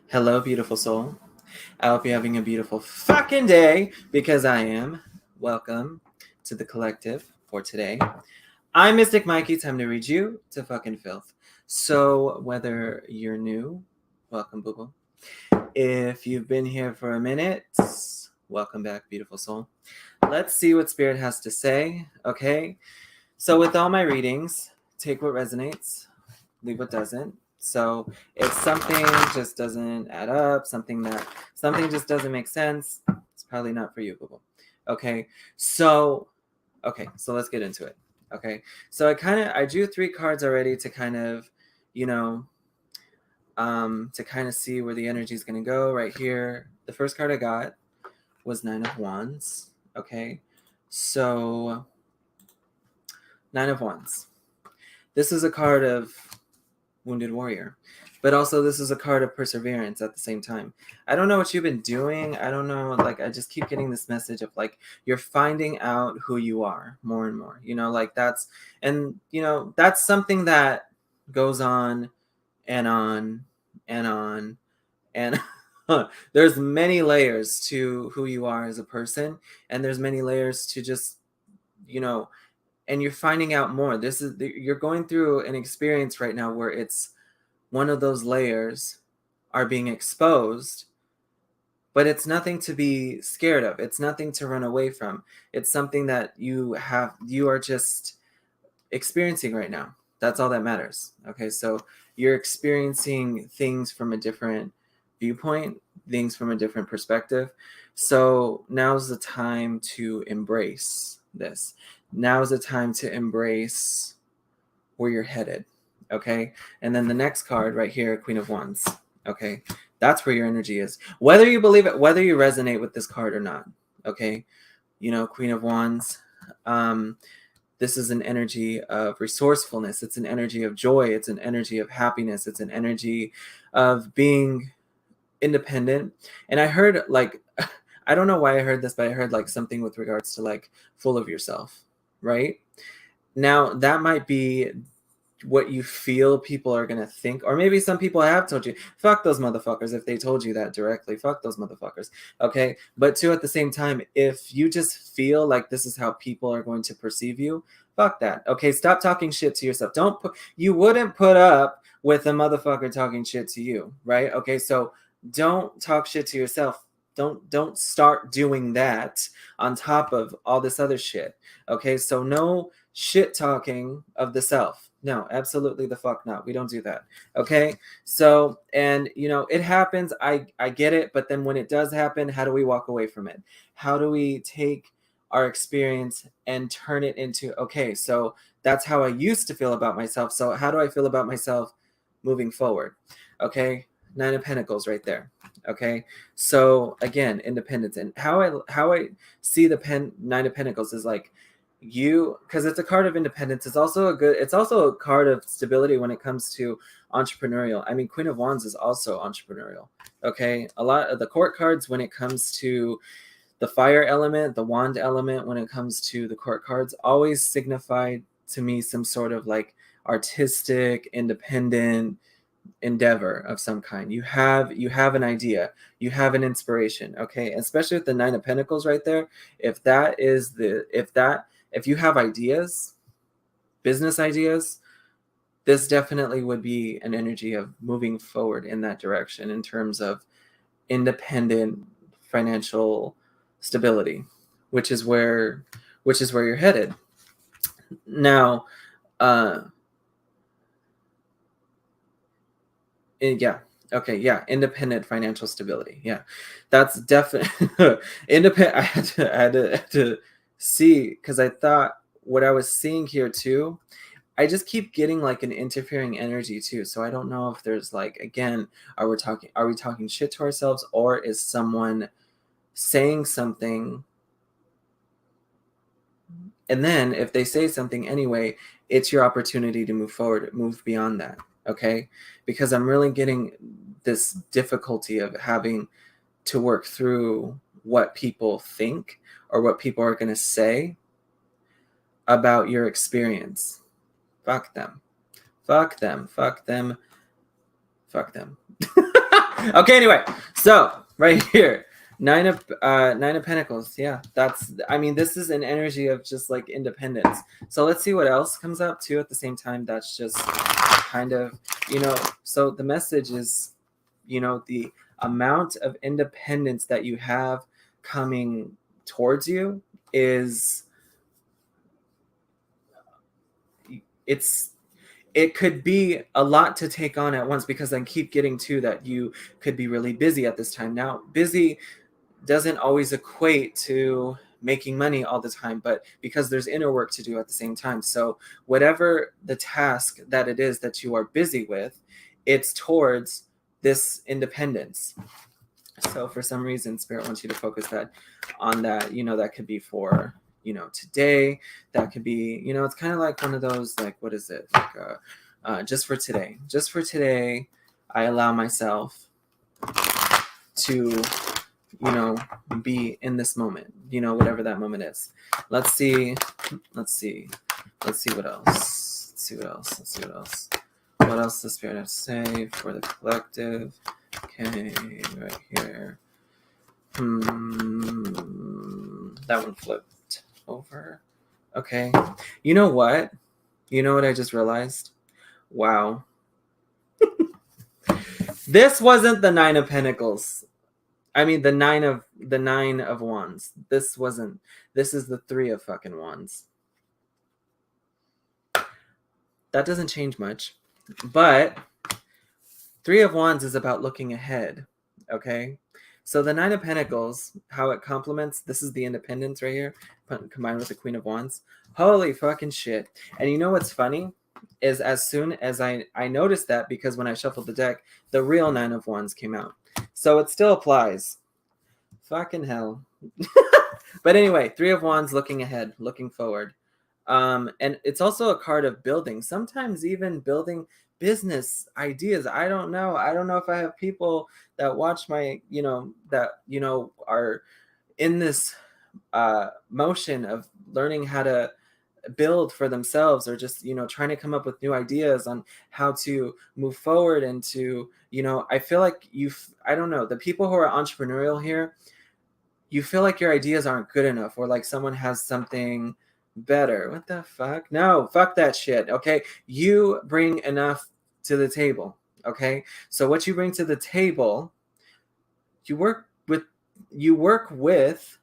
Hello, beautiful soul. I hope you're having a beautiful fucking day because I am. Welcome to the collective for today. I'm Mystic Mikey. Time to read you to fucking filth. So, whether you're new, welcome, boo boo. If you've been here for a minute, welcome back, beautiful soul. Let's see what Spirit has to say, okay? So, with all my readings, take what resonates, leave what doesn't. So if something just doesn't add up, something just doesn't make sense, it's probably not for you, boo boo. Okay, so let's get into it. Okay, so I drew 3 cards already to kind of, you know, to kind of see where the energy is gonna go. Right here, the first card I got was 9 of Wands. Okay, so 9 of Wands. This is a card of Wounded Warrior, but also this is a card of perseverance at the same time. I don't know what you've been doing. I don't know, like I just keep getting this message of like you're finding out who you are more and more, like that's something that goes on and on and on and there's many layers to who you are as a person, and there's many layers to just and you're finding out more. You're going through an experience right now where it's one of those layers are being exposed, but it's nothing to be scared of. It's nothing to run away from. It's something that you are just experiencing right now. That's all that matters. Okay, so you're experiencing things from a different viewpoint, things from a different perspective. So now's the time to embrace this. Now's the time to embrace where you're headed. Okay, and then the next card right here, Queen of Wands. Okay, that's where your energy is, whether you believe it, whether you resonate with this card or not. Okay, Queen of Wands, this is an energy of resourcefulness. It's an energy of joy. It's an energy of happiness. It's an energy of being independent. And I heard like I don't know why I heard this, but I heard like something with regards to like full of yourself, right? Now that might be what you feel people are going to think, or maybe some people have told you, fuck those motherfuckers. If they told you that directly, fuck those motherfuckers. Okay, but too, at the same time, if you just feel like this is how people are going to perceive you, fuck that. Okay, stop talking shit to yourself. You wouldn't put up with a motherfucker talking shit to you, right? Okay, so don't talk shit to yourself. Don't start doing that on top of all this other shit. Okay, so no shit talking of the self. No, absolutely the fuck not. We don't do that. Okay, so, and it happens. I get it, but then when it does happen, how do we walk away from it? How do we take our experience and turn it into, okay, so that's how I used to feel about myself, so how do I feel about myself moving forward? Okay, 9 of Pentacles right there. Okay, so again, independence. And how I see the 9 of Pentacles is like, because it's a card of independence. It's also a card of stability when it comes to entrepreneurial. I mean, Queen of Wands is also entrepreneurial. Okay, a lot of the court cards, when it comes to the fire element, the wand element, when it comes to the court cards, always signify to me some sort of like artistic, independent endeavor of some kind. You have an idea, you have an inspiration. Okay, especially with the 9 of Pentacles right there. If you have ideas, business ideas, this definitely would be an energy of moving forward in that direction in terms of independent financial stability, which is where you're headed. Now, yeah. Okay, yeah, independent financial stability. Yeah, that's definitely independent. I had to see, because I thought what I was seeing here too, I just keep getting like an interfering energy too. So I don't know if there's like, again, are we talking shit to ourselves, or is someone saying something, and then if they say something anyway, it's your opportunity to move forward, move beyond that. Okay, because I'm really getting this difficulty of having to work through what people think or what people are going to say about your experience. Fuck them. Fuck them. Fuck them. Fuck them. Okay, anyway, so right here, Nine of Pentacles. Yeah, I mean, this is an energy of just like independence. So let's see what else comes up too at the same time. That's just kind of, so the message is, the amount of independence that you have coming towards you is, it could be a lot to take on at once, because I keep getting to that you could be really busy at this time. Now, busy doesn't always equate to making money all the time, but because there's inner work to do at the same time. So whatever the task that it is that you are busy with, it's towards this independence. So for some reason, Spirit wants you to focus on that. That could be for, today. That could be, it's kind of like one of those, like, what is it? Like, just for today. Just for today, I allow myself to, be in this moment, whatever that moment is. Let's see what else. What else does Spirit have to say for the collective? Okay, right here. That one flipped over. Okay. You know what I just realized? Wow. This wasn't the Nine of Pentacles. I mean, the nine of wands. This wasn't. This is the Three of fucking wands. That doesn't change much, but Three of wands is about looking ahead. Okay, so the Nine of Pentacles, how it complements. This is the independence right here, combined with the Queen of Wands. Holy fucking shit! And you know what's funny is, as soon as I noticed that, because when I shuffled the deck, the real Nine of Wands came out. So it still applies. Fucking hell. But anyway, Three of Wands, looking ahead, looking forward. And it's also a card of building. Sometimes even building business ideas. I don't know if I have people that watch my, are in this motion of learning how to build for themselves, or just trying to come up with new ideas on how to move forward. And to I feel like I don't know, the people who are entrepreneurial here, you feel like your ideas aren't good enough, or like someone has something better. What the fuck? No, fuck that shit. Okay, you bring enough to the table. Okay, so what you bring to the table, you work with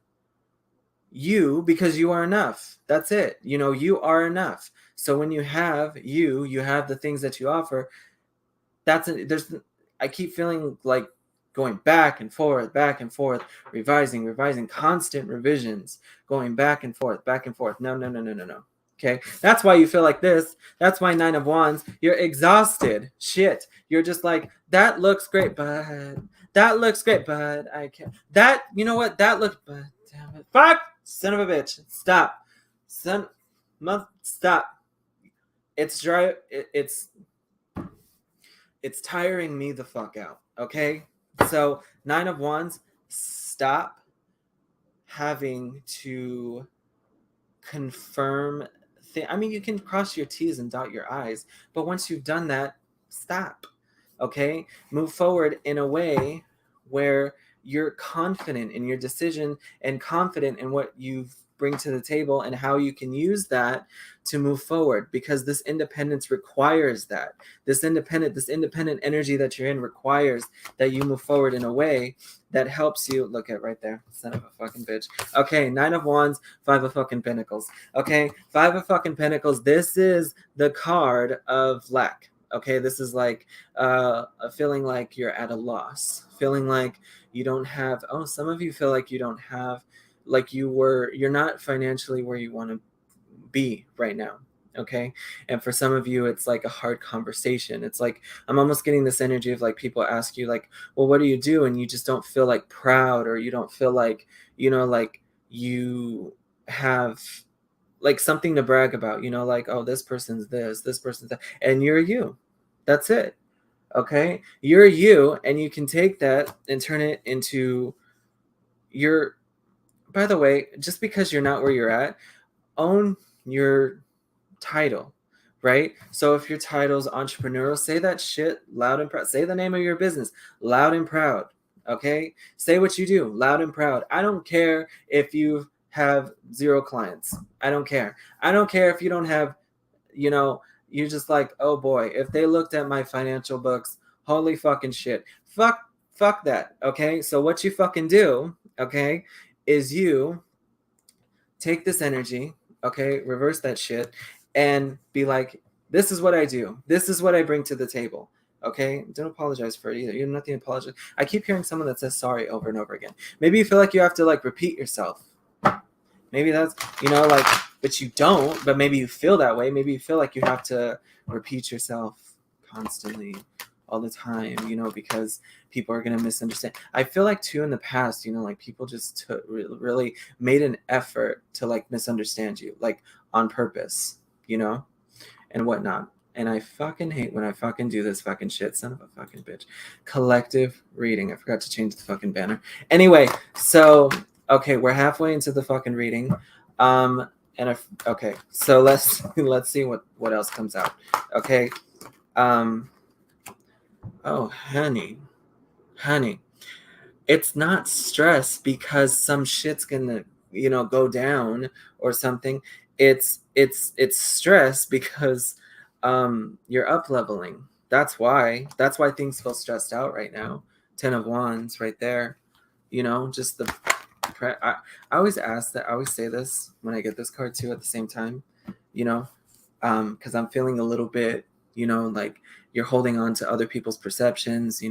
you, because you are enough. That's it. You are enough. So when you have the things that you offer. I keep feeling like going back and forth, revising, constant revisions, going back and forth. No. Okay, that's why you feel like this. That's why Nine of Wands, you're exhausted. Shit, you're just like, that looks great, but I can't. That, you know what? That looks, but damn it, fuck, son of a bitch, stop, stop. It's dry. It's tiring me the fuck out. Okay, so Nine of Wands, stop having to confirm. I mean, you can cross your T's and dot your I's, but once you've done that, stop. Okay, move forward in a way where you're confident in your decision and confident in what you bring to the table and how you can use that to move forward, because this independence requires that. This independent energy that you're in requires that you move forward in a way that helps you. Look at right there, son of a fucking bitch. Okay, Nine of Wands, Five of fucking Pentacles. Okay, Five of fucking Pentacles. This is the card of lack. Okay, this is like feeling like you're at a loss, feeling like you don't have. Oh, some of you feel like you don't have, like you're not financially where you want to be right now. Okay, and for some of you, it's like a hard conversation. It's like, I'm almost getting this energy of like people ask you like, well, what do you do? And you just don't feel like proud, or you don't feel like, like you have like something to brag about, like, oh, this person's this person's that, and you're you. That's it. Okay, you're you, and you can take that and turn it into your. By the way, just because you're not where you're at, own your title, right? So if your title's entrepreneurial, say that shit loud and proud. Say the name of your business loud and proud. Okay? Say what you do loud and proud. I don't care if you have 0 clients. I don't care. I don't care if you don't have, you know, you're just like, oh boy, if they looked at my financial books, holy fucking shit. Fuck that. Okay? So what you fucking do, okay, is you take this energy, okay, reverse that shit, and be like, this is what I do. This is what I bring to the table. Okay, don't apologize for it either. You have nothing to apologize. I keep hearing someone that says sorry over and over again. Maybe you feel like you have to like repeat yourself. Maybe that's, like, but you don't, but maybe you feel that way. Maybe you feel like you have to repeat yourself constantly all the time, because people are going to misunderstand. I feel like too in the past, like people just really made an effort to like misunderstand you, like on purpose, and whatnot. And I fucking hate when I fucking do this fucking shit, son of a fucking bitch. Collective reading. I forgot to change the fucking banner. Anyway, so okay, we're halfway into the fucking reading. Okay, so let's see what else comes out. Okay. Oh, honey. It's not stress because some shit's gonna, go down or something. It's stress because you're up leveling. That's why things feel stressed out right now. 10 of Wands right there. Just the I always ask that. I always say this when I get this card too at the same time, because I'm feeling a little bit, like you're holding on to other people's perceptions.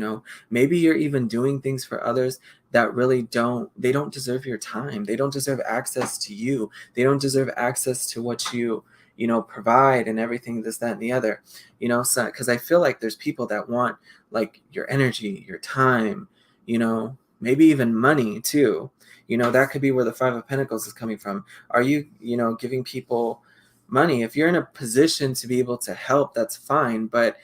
Maybe you're even doing things for others that really don't deserve your time. They don't deserve access to you. They don't deserve access to what you provide and everything, this, that, and the other. So because I feel like there's people that want like your energy, your time, maybe even money too. That could be where the 5 of Pentacles is coming from. Are you, giving people money? If you're in a position to be able to help, that's fine. But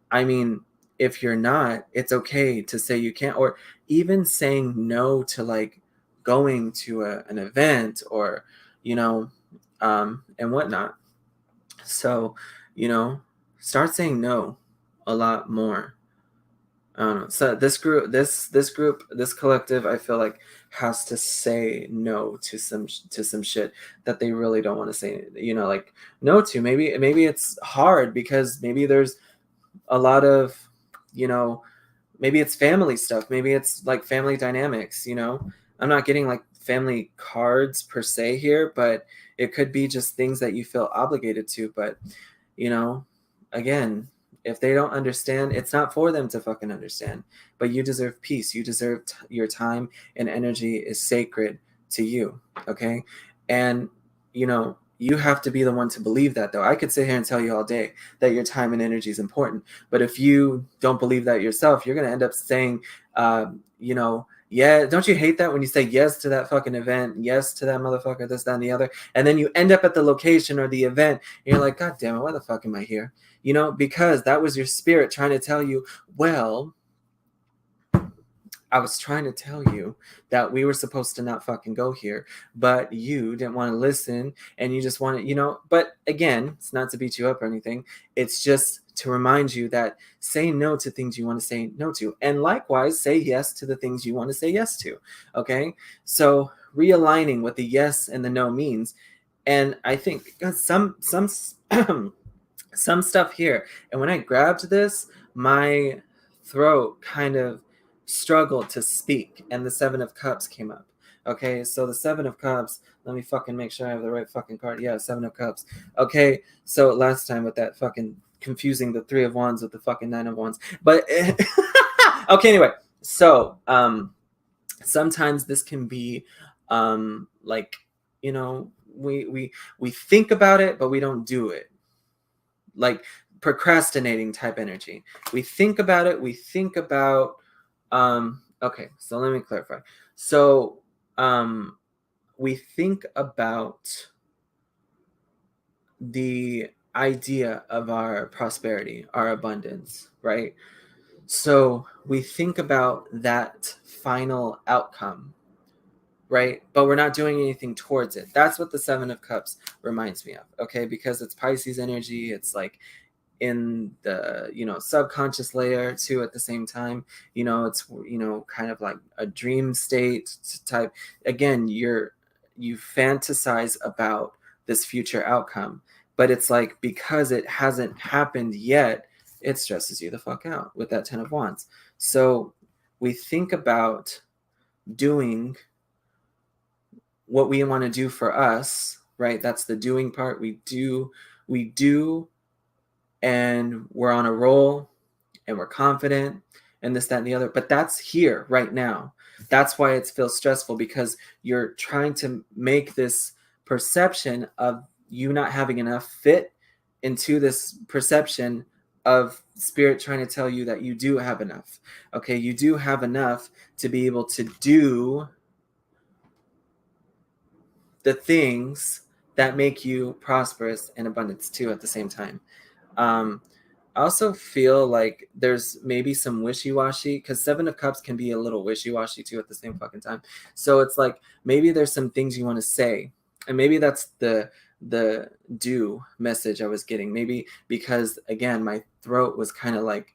I mean, if you're not, it's okay to say you can't, or even saying no to like going to an event or, and whatnot. So, start saying no a lot more. I don't know. So this group, this collective, I feel like has to say no to some shit that they really don't want to say, like no to. Maybe it's hard because maybe there's a lot of, maybe it's family stuff. Maybe it's like family dynamics, I'm not getting like family cards per se here, but it could be just things that you feel obligated to. But, again, if they don't understand, it's not for them to fucking understand. But you deserve peace. You deserve your time, and energy is sacred to you. Okay. And, you have to be the one to believe that, though. I could sit here and tell you all day that your time and energy is important. But if you don't believe that yourself, you're going to end up saying, yeah, don't you hate that when you say yes to that fucking event, yes to that motherfucker, this, that, and the other, and then you end up at the location or the event, and you're like, God damn it, why the fuck am I here? Because that was your spirit trying to tell you, well, I was trying to tell you that we were supposed to not fucking go here, but you didn't want to listen, and you just wanted, but again, it's not to beat you up or anything. It's just to remind you that say no to things you want to say no to, and likewise say yes to the things you want to say yes to. Okay. So realigning what the yes and the no means. And I think some some stuff here. And when I grabbed this, my throat kind of struggled to speak, and the 7 of Cups came up. Okay, so the 7 of Cups, let me fucking make sure I have the right fucking card. Yeah, 7 of Cups. Okay, so last time with that fucking confusing the 3 of Wands with the fucking 9 of Wands. But okay, anyway, so sometimes this can be like, we think about it, but we don't do it. Like procrastinating type energy. We think about it. We think about, okay, so let me clarify. So we think about the idea of our prosperity, our abundance, right? So we think about that final outcome. right? But we're not doing anything towards it. That's what the Seven of Cups reminds me of, okay? Because it's Pisces energy. It's like in the, you know, subconscious layer too at the same time. You know, it's, you know, kind of like a dream state type. Again, you fantasize about this future outcome, but it's like because it hasn't happened yet, it stresses you the fuck out with that 10 of Wands. So we think about doing what we want to do for us, right? That's the doing part. We do, and we're on a roll and we're confident and this, that, and the other. But that's here right now. That's why it feels stressful, because you're trying to make this perception of you not having enough fit into this perception of spirit trying to tell you that you do have enough. Okay, you do have enough to be able to do the things that make you prosperous and abundance too at the same time. I also feel like there's maybe some wishy-washy, because Seven of Cups can be a little wishy-washy too at the same fucking time. So it's like maybe there's some things you want to say, and maybe that's the do message I was getting. Maybe because again, my throat was kind of like,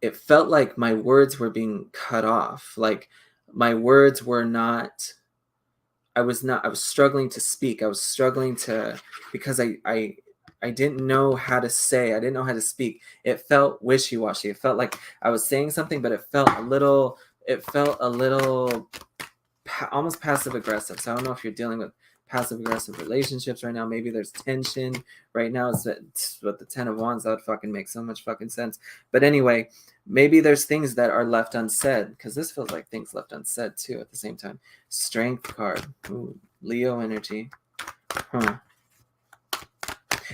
it felt like my words were being cut off. Like my words were not. I was struggling to speak. I was struggling to, because I didn't know how to say, I didn't know how to speak. It felt wishy-washy. It felt like I was saying something, but it felt a little almost passive aggressive. So I don't know if you're dealing with passive aggressive relationships right now. Maybe there's tension right now. It's with the 10 of Wands, that would fucking make so much fucking sense. But anyway, maybe there's things that are left unsaid, because this feels like things left unsaid too at the same time. Strength card. Ooh, Leo energy. Huh.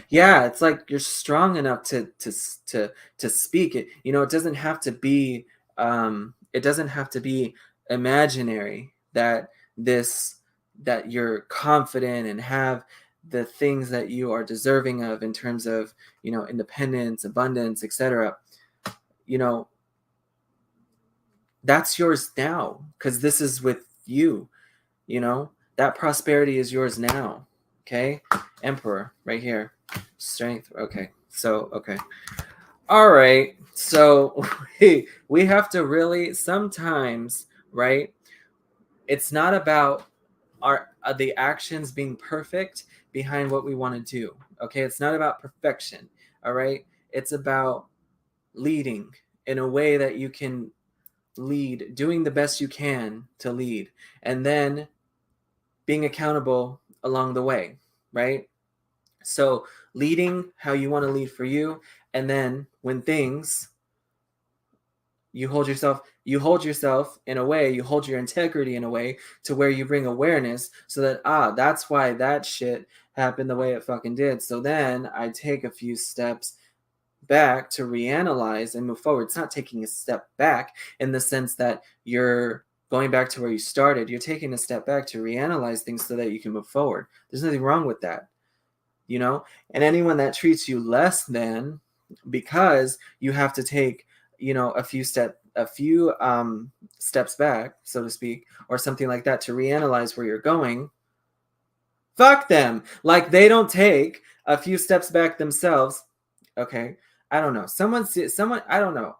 Yeah, it's like you're strong enough to speak it. You know, it doesn't have to be imaginary that you're confident and have the things that you are deserving of in terms of, you know, independence, abundance, etc. You know, that's yours now, because this is with you. You know, that prosperity is yours now. Okay, Emperor right here. Strength. Okay, so okay, all right. So we have to really sometimes, right? It's not about our the actions being perfect behind what we want to do. Okay, it's not about perfection. All right, it's about leading in a way that you can lead, doing the best you can to lead, and then being accountable along the way, right? So leading how you want to lead for you, and then when things, you hold yourself in a way, you hold your integrity in a way to where you bring awareness, so that that's why that shit happened the way it fucking did. So then I take a few steps back to reanalyze and move forward. It's not taking a step back in the sense that you're going back to where you started. You're taking a step back to reanalyze things so that you can move forward. There's nothing wrong with that, you know? And anyone that treats you less than because you have to take, you know, a few steps back, so to speak, or something like that to reanalyze where you're going, fuck them. Like they don't take a few steps back themselves. Okay, I don't know. I don't know.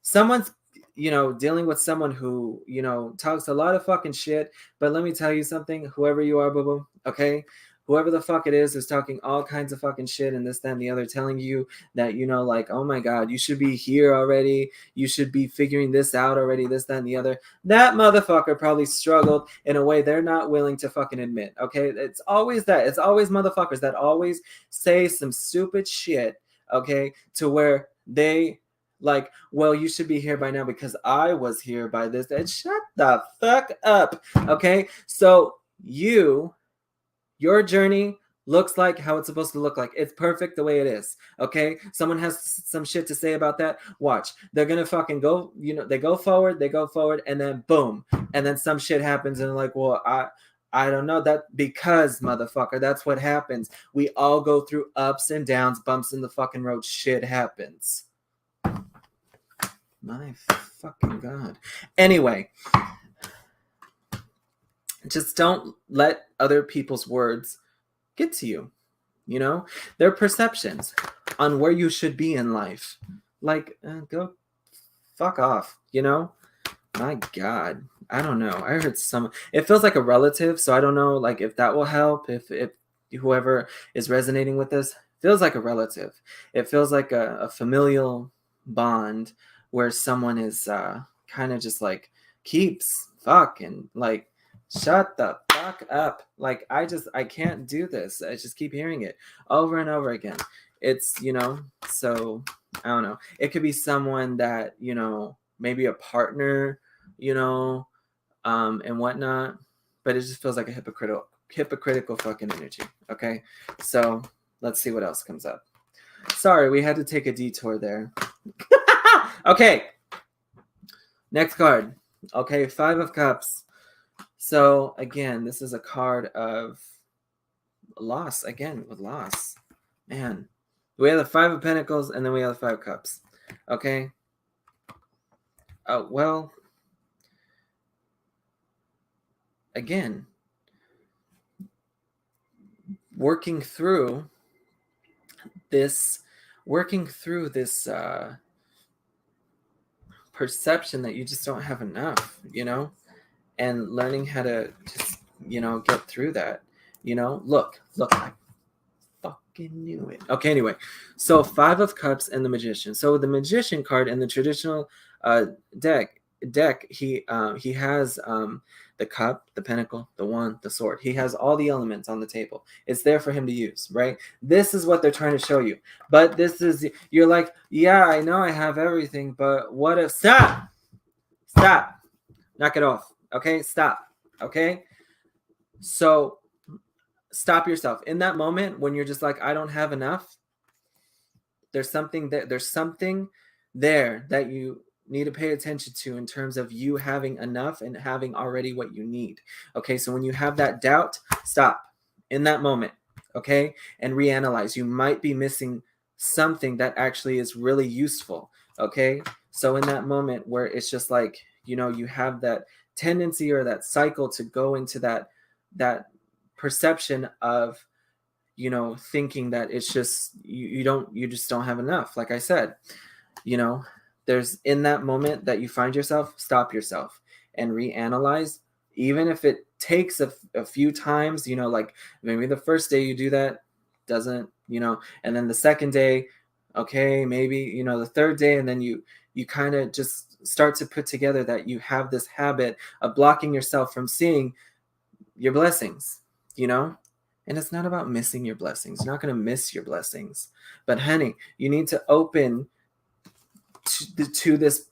Someone's, you know, dealing with someone who, you know, talks a lot of fucking shit. But let me tell you something. Whoever you are, boo boo. Okay, whoever the fuck it is talking all kinds of fucking shit and this, that, and the other, telling you that, you know, like, oh my God, you should be here already. You should be figuring this out already, this, that, and the other. That motherfucker probably struggled in a way they're not willing to fucking admit. Okay, it's always that. It's always motherfuckers that always say some stupid shit, okay, to where they like, well, you should be here by now because I was here by this. And shut the fuck up. Okay, so your journey looks like how it's supposed to look like. It's perfect the way it is. Okay, someone has some shit to say about that. Watch, they're gonna fucking go, you know, they go forward, and then boom, and then some shit happens, and they're like, well, I don't know that, because motherfucker, that's what happens. We all go through ups and downs, bumps in the fucking road. Shit happens. My fucking God. Anyway, just don't let other people's words get to you. You know, their perceptions on where you should be in life. Like, go fuck off, you know? My God. I don't know. I heard it feels like a relative, so I don't know like if that will help, if whoever is resonating with this feels like a relative. It feels like a familial bond where someone is kind of just like keeps fucking like shut the fuck up. Like I can't do this. I just keep hearing it over and over again. It's, so I don't know. It could be someone that, maybe a partner, and whatnot, but it just feels like a hypocritical fucking energy. Okay, so let's see what else comes up. Sorry, we had to take a detour there. Okay, next card. Okay, 5 of Cups. So again, this is a card of loss. Again, with loss. Man, we have the 5 of Pentacles and then we have the 5 of Cups. Okay. Well, again, working through this perception that you just don't have enough, and learning how to just, get through that, look, I fucking knew it. Okay, anyway, so 5 of Cups and the Magician. So the Magician card in the traditional deck, he has the cup, the pentacle, the wand, the sword. He has all the elements on the table. It's there for him to use, right? This is what they're trying to show you. But you're like, yeah, I know I have everything, but what if... Stop! Knock it off. Okay, stop. Okay, so stop yourself in that moment when you're just like, I don't have enough. There's something there that you need to pay attention to in terms of you having enough and having already what you need. Okay, so when you have that doubt, stop in that moment, okay, and reanalyze. You might be missing something that actually is really useful. Okay, so in that moment where it's just like, you have that tendency or that cycle to go into that perception of, thinking that it's just you just don't have enough. Like I said, there's in that moment that you find yourself, stop yourself and reanalyze. Even if it takes a few times, like maybe the first day you do that, doesn't, and then the second day, okay, maybe, the third day, and then you kind of just start to put together that you have this habit of blocking yourself from seeing your blessings, and it's not about missing your blessings. You're not going to miss your blessings, but honey, you need to open to this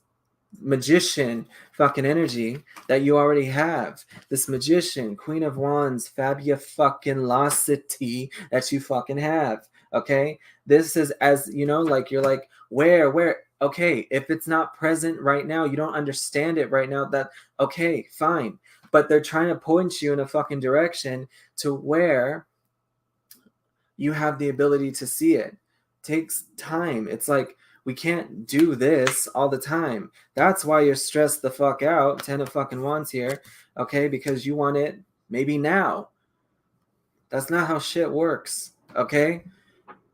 Magician fucking energy that you already have. This Magician, Queen of Wands, fabulosity that you fucking have. Okay, this is, as like you're like, where, okay, if it's not present right now, you don't understand it right now, that okay, fine, but they're trying to point you in a fucking direction to where you have the ability to see it. Takes time. It's like, we can't do this all the time. That's why you're stressed the fuck out. 10 of fucking Wands here. Okay, because you want it maybe now. That's not how shit works. Okay,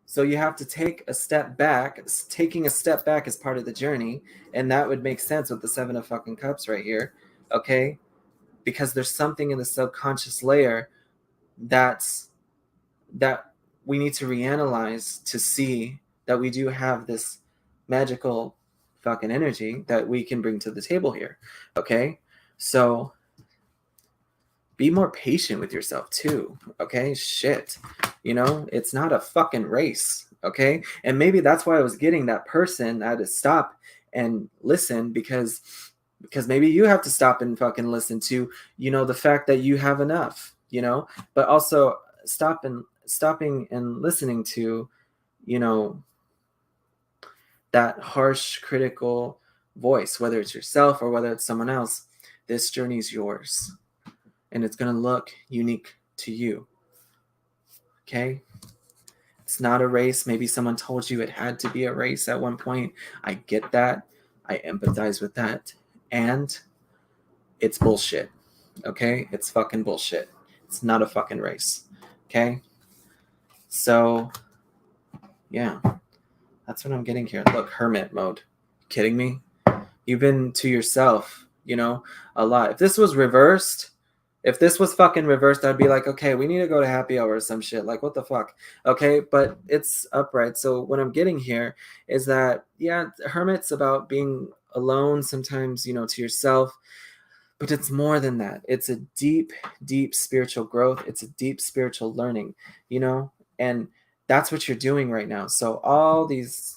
so you have to take a step back. Taking a step back is part of the journey, and that would make sense with the 7 of fucking Cups right here. Okay, because there's something in the subconscious layer that we need to reanalyze to see that we do have this magical fucking energy that we can bring to the table here. Okay, so be more patient with yourself too. Okay, shit, it's not a fucking race. Okay, and maybe that's why I was getting that person. I had to stop and listen because maybe you have to stop and fucking listen to the fact that you have enough, but also stopping and listening to that harsh critical voice, whether it's yourself or whether it's someone else. This journey is yours, and it's going to look unique to you. Okay, it's not a race. Maybe someone told you it had to be a race at one point. I get that. I empathize with that, and it's bullshit. Okay? It's fucking bullshit. It's not a fucking race. Okay? So, yeah. That's what I'm getting here. Look, hermit mode. Kidding me? You've been to yourself, a lot. If this was reversed, if this was fucking reversed, I'd be like, okay, we need to go to happy hour or some shit. Like, what the fuck? Okay, but it's upright. So what I'm getting here is that, yeah, hermit's about being alone sometimes, to yourself. But it's more than that. It's a deep, deep spiritual growth. It's a deep spiritual learning, and that's what you're doing right now. So all these,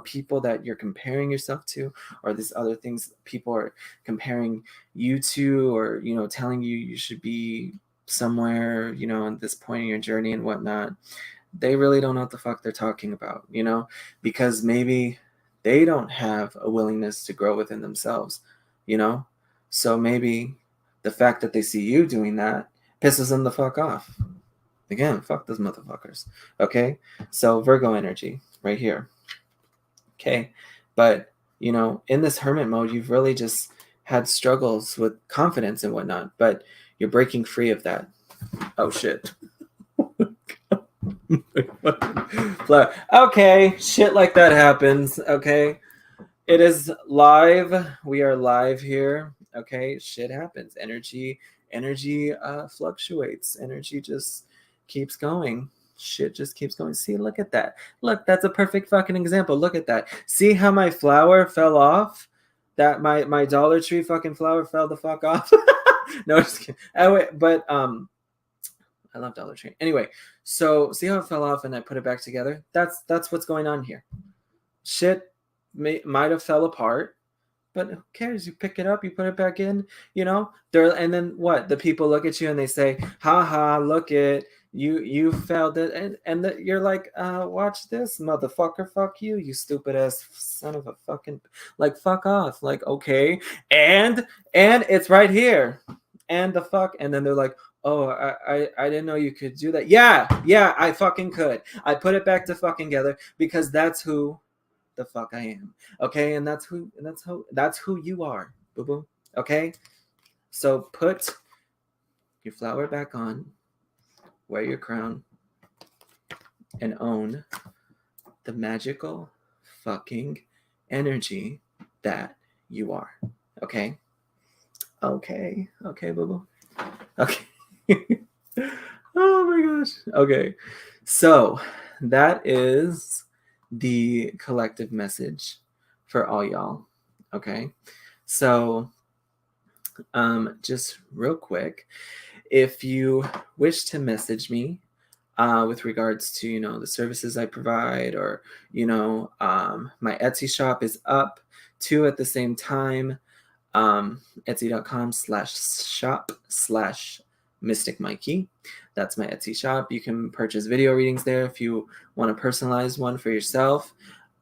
people that you're comparing yourself to, or these other things people are comparing you to, or, telling you should be somewhere, at this point in your journey and whatnot, they really don't know what the fuck they're talking about, because maybe they don't have a willingness to grow within themselves, so maybe the fact that they see you doing that pisses them the fuck off. Again, fuck those motherfuckers. Okay? So Virgo energy right here. Okay? But, in this hermit mode, you've really just had struggles with confidence and whatnot, but you're breaking free of that. Oh, shit. Okay, shit like that happens. Okay? It is live. We are live here. Okay, shit happens. Energy fluctuates. Energy just keeps going. Shit just keeps going. See, look at that. Look, that's a perfect fucking example. Look at that. See how my flower fell off? That my Dollar Tree fucking flower fell the fuck off. No, just kidding. Anyway, but I love Dollar Tree. Anyway, so see how it fell off and I put it back together? That's what's going on here. Shit might have fell apart, but who cares? You pick it up, you put it back in, there, and then what? The people look at you and they say, ha, look it, you failed it, and you're like, watch this, motherfucker, fuck you stupid ass son of a fucking, like, fuck off, like, okay, and it's right here, and the fuck, and then they're like, oh, I didn't know you could do that. Yeah, I fucking could. I put it back to fucking together because that's who the fuck I am. Okay, and that's who you are, boo boo. Okay, so put your flower back on, wear your crown, and own the magical fucking energy that you are. Okay, boo boo. Okay. Oh my gosh. Okay, so that is the collective message for all y'all. Okay, so just real quick, if you wish to message me with regards to the services I provide, or my Etsy shop is up too at the same time, etsy.com/shop/Mystic Mikey. That's my Etsy shop. You can purchase video readings there if you want to personalize one for yourself.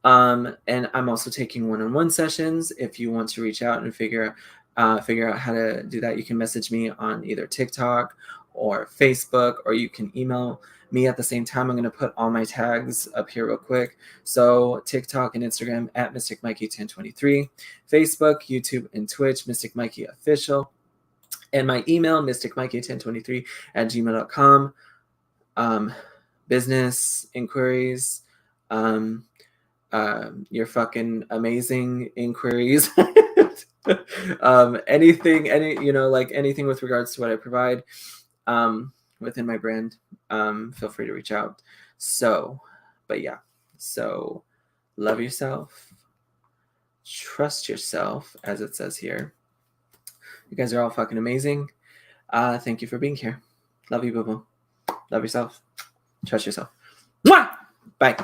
And I'm also taking one-on-one sessions. If you want to reach out and figure out how to do that, you can message me on either TikTok or Facebook, or you can email me at the same time. I'm going to put all my tags up here real quick. So TikTok and Instagram at Mystic Mikey 1023, Facebook, YouTube, and Twitch, Mystic Mikey Official, and my email, mysticmikey1023@gmail.com. Business inquiries, your fucking amazing inquiries, anything with regards to what I provide within my brand, feel free to reach out. So, but yeah, so love yourself, trust yourself, as it says here. You guys are all fucking amazing. Thank you for being here. Love you, boo boo. Love yourself. Trust yourself. Mwah! Bye.